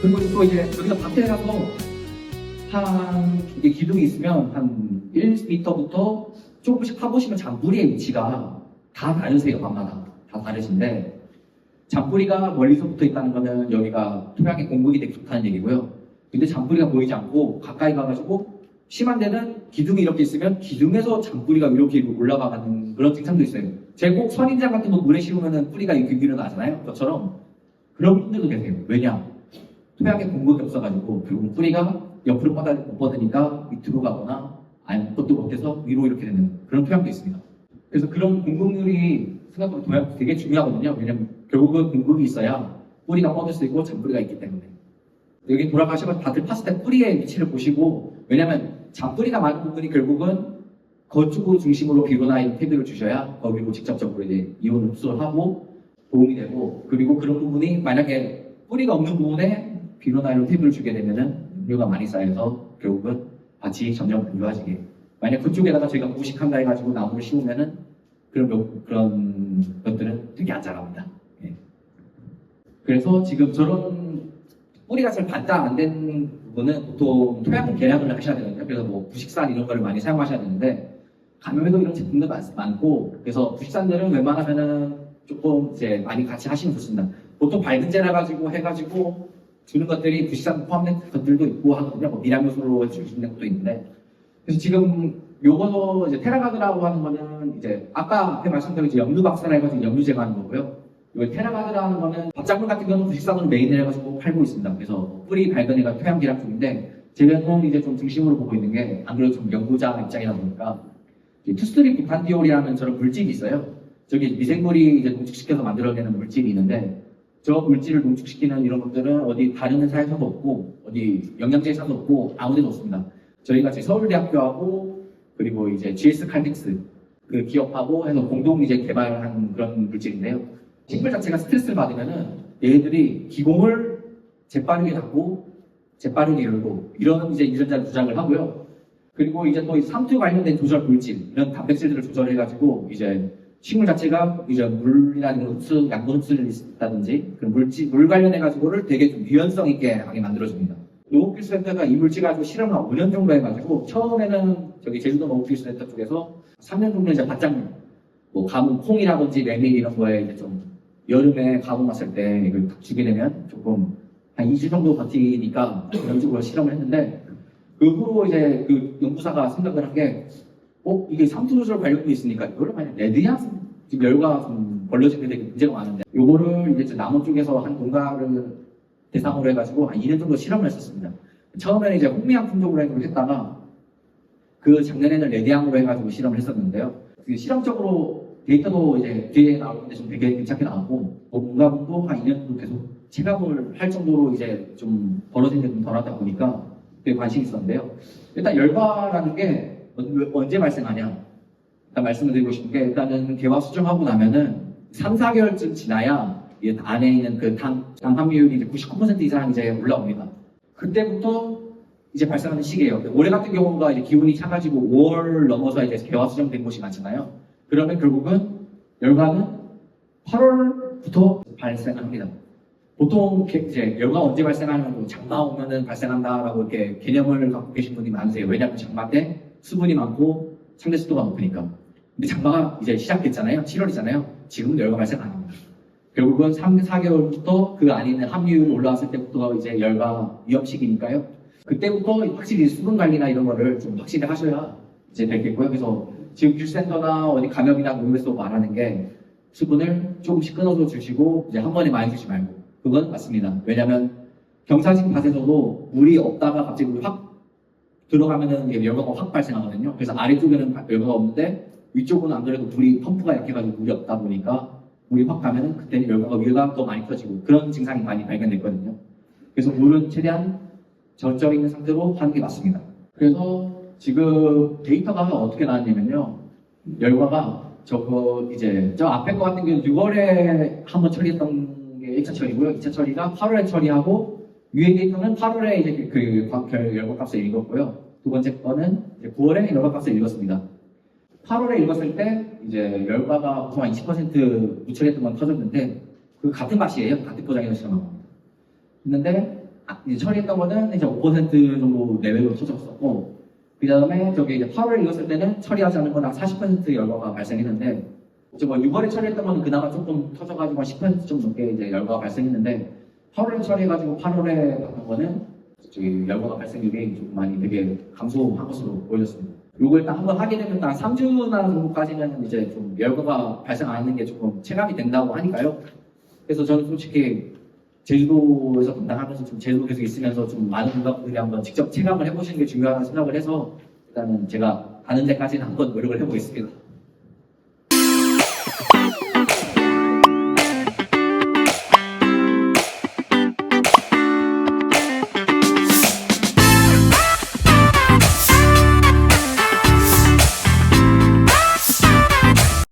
그리고 또 이제 여기서 밭에 가서 이게 기둥이 있으면 한 1m부터 조금씩 파보시면 잔뿌리의 위치가 다 다르세요. 밤마다 다 다르신데, 잔뿌리가 멀리서 붙어 있다는 거는 여기가 토양의 공급이 되게 좋다는 얘기고요. 근데 잔뿌리가 보이지 않고 가까이 가가지고 심한 데는 기둥이 이렇게 있으면 기둥에서 잔뿌리가 이렇게 올라가는 그런 증상도 있어요. 제꼭 선인장 같은 거 물에 심으면 뿌리가 이렇게 위로 나잖아요. 그것처럼 그런 분들도 계세요. 왜냐? 토양에 공급이 없어가지고 결국 뿌리가 옆으로 못 뻗으니까 밑으로 가거나 아니면 그것도 못해서 위로 이렇게 되는 그런 토양도 있습니다. 그래서 그런 공급률이 생각보다 토양 되게 중요하거든요. 왜냐면 결국은 공급이 있어야 뿌리가 뻗을 수 있고 잔뿌리가 있기 때문에. 여기 돌아가시면 다들 팠을 때 뿌리의 위치를 보시고, 왜냐면 잔뿌리가 많은 부분이 결국은 거쪽으로 중심으로 비로나인 탭을 주셔야 거기로 직접적으로 이제 이온 흡수를 하고 도움이 되고, 그리고 그런 부분이 만약에 뿌리가 없는 부분에 비로나일로 탭을 주게 되면은 음료가 많이 쌓여서 결국은 밭이 점점 불효화지게. 만약 그쪽에다가 저희가 무식한다 해가지고 나무를 심으면은 그런 것들은 되게 안 자랍니다. 예. 그래서 지금 저런 뿌리가 잘 발달 안 된 부분은 보통 토양 개량을 하셔야 되거든요. 그래서 뭐 부식산 이런 거를 많이 사용하셔야 되는데, 감염에도 이런 제품도 많고, 그래서 부식산들은 웬만하면은 조금 이제 많이 같이 하시면 좋습니다. 보통 밝은 재라 가지고 해가지고 주는 것들이 부식산 포함된 것들도 있고 하거든요. 뭐 미량요소로 주시는 것도 있는데, 그래서 지금 요거 이제 테라가드라고 하는 거는 이제 아까 앞에 말씀드린 이제 염류 박사라 해가지고 염류 제거하는 거고요. 이 테라가드라는 거는 밥작물 같은 경우는 부식산으로 메인을 해가지고 팔고 있습니다. 그래서 뿌리 밝은 애가 토양 계량 중인데, 제가 이제 좀 중심으로 보고 있는 게, 안 그래도 좀 연구자 입장이다 보니까 투스트립 부탄디올이라는 저런 물질이 있어요. 저기 미생물이 이제 농축시켜서 만들어내는 물질이 있는데, 저 물질을 농축시키는 이런 것들은 어디 다른 회사에서도 없고 어디 영양제에서도 없고 아무 데도 없습니다. 저희가 지금 서울대학교하고 그리고 이제 GS 칼텍스 그 기업하고 해서 공동 이제 개발한 그런 물질인데요. 식물 자체가 스트레스를 받으면은 얘들이 기공을 재빠르게 닫고 재빠르게 열고 이런 이제 유전자 조작을 하고요. 그리고 이제 또 삼투 관련된 조절 물질, 이런 단백질들을 조절해가지고 이제 식물 자체가 이제 물이나 이런 흡수, 양분 흡수를 있다든지 그런 물 관련해가지고를 되게 좀 유연성 있게 하게 만들어줍니다. 농업기술센터가 이 물질 가지고 실험을 한 5년 정도 해가지고, 처음에는 저기 제주도 농업기술센터 쪽에서 3년 정도 이제 바짝물, 뭐 가뭄, 콩이라든지 메밀 이런 거에 이제 좀 여름에 가뭄 왔을 때 이걸 주게 되면 조금 한 2주 정도 버티니까 그런 식으로 실험을 했는데, 그 후로 이제 그 연구사가 생각을 한 게, 이게 삼투 조절 관련도 있으니까 이거를 만약 레드야 지금 열과 좀 벌려지는 데 문제가 많은데, 요거를 이제 남원 쪽에서 한 농가를 대상으로 해가지고 한 2년 정도 실험을 했었습니다. 처음에는 이제 홍미향 품종으로 했다가 그 작년에는 레드향으로 해가지고 실험을 했었는데요. 그 실험적으로 데이터도 이제 뒤에 나오는데 좀 되게 괜찮게 나왔고, 농가분도 한 2년 정도 계속 체감을 할 정도로 이제 좀 벌어진 게 좀 덜하다 보니까 되게 관심이 있었는데요. 일단 열과라는 게 언제 발생하냐? 일단 말씀을 드리고 싶은 게, 일단은 개화 수정하고 나면은 3, 4개월쯤 지나야 이 안에 있는 그 당 함유율이 이제 99% 이상 이제 올라옵니다. 그때부터 이제 발생하는 시기예요. 올해 같은 경우가 이제 기온이 차가지고 5월 넘어서 이제 개화 수정된 곳이 많잖아요. 그러면 결국은 열과는 8월부터 발생합니다. 보통 이제 열과 언제 발생하냐고, 장마 오면은 발생한다라고 이렇게 개념을 갖고 계신 분이 많으세요. 왜냐하면 장마 때 수분이 많고 상대 습도가 높으니까. 근데 장마가 이제 시작됐잖아요. 7월이잖아요. 지금은 열과 발생 안 합니다. 결국은 3, 4개월부터 그 안에 있는 함유율이 올라왔을 때부터 이제 열과 위험 시기니까요. 그때부터 확실히 수분 관리나 이런 거를 좀 확실히 하셔야 이제 되겠고요. 그래서 지금 교육센터나 어디 감염이나 농협에서 말하는 게, 수분을 조금씩 끊어서 주시고 이제 한 번에 많이 주지 말고, 그건 맞습니다. 왜냐면 경사진 밭에서도 물이 없다가 갑자기 물이 확 들어가면은 열과가 확 발생하거든요. 그래서 아래쪽에는 열과가 없는데 위쪽은 안 그래도 물이 펌프가 약해가지고 물이 없다 보니까 물이 확 가면은 그때는 열과가 위가 더 많이 터지고 그런 증상이 많이 발견됐거든요. 그래서 물은 최대한 적정 있는 상태로 하는 게 맞습니다. 그래서 지금 데이터가 어떻게 나왔냐면요. 열과가 저 앞에 거 같은 경우는 6월에 한번 처리했던 게 1차 처리고요. 2차 처리가 8월에 처리하고, 위에 데이터는 8월에 이제 그 열과 값을 읽었고요. 두 번째 거는 이제 9월에 열과 값을 읽었습니다. 8월에 읽었을 때 이제 열과가 보통 한 20% 누출했던 건 터졌는데, 그 같은 밭이에요. 같은 포장에서 실험한 겁니다. 했는데 이제 처리했던 거는 이제 5% 정도 내외로 터졌었고, 그 다음에 저기 이제 8월에 이었을 때는 처리하지 않은 거나 40% 열거가 발생했는데, 이제 뭐 6월에 처리했던 거는 그나마 조금 터져가지고 10%좀 넘게 이제 열거가 발생했는데, 8월에 처리해가지고 8월에 받은 거는 저기 열거가 발생률이 좀 많이 되게 감소한 것으로 보여졌습니다. 요걸 딱 한번 하게 되면 딱 3주나 정도까지는 이제 좀 열거가 발생 안 하는 게 조금 체감이 된다고 하니까요. 그래서 저는 솔직히 제주도에서 담당하면서 좀 제주도 계속 있으면서 좀 많은 분들이 한번 직접 체감을 해보시는 게 중요하다고 생각을 해서 일단은 제가 가는 데까지는 한번 노력을 해보겠습니다.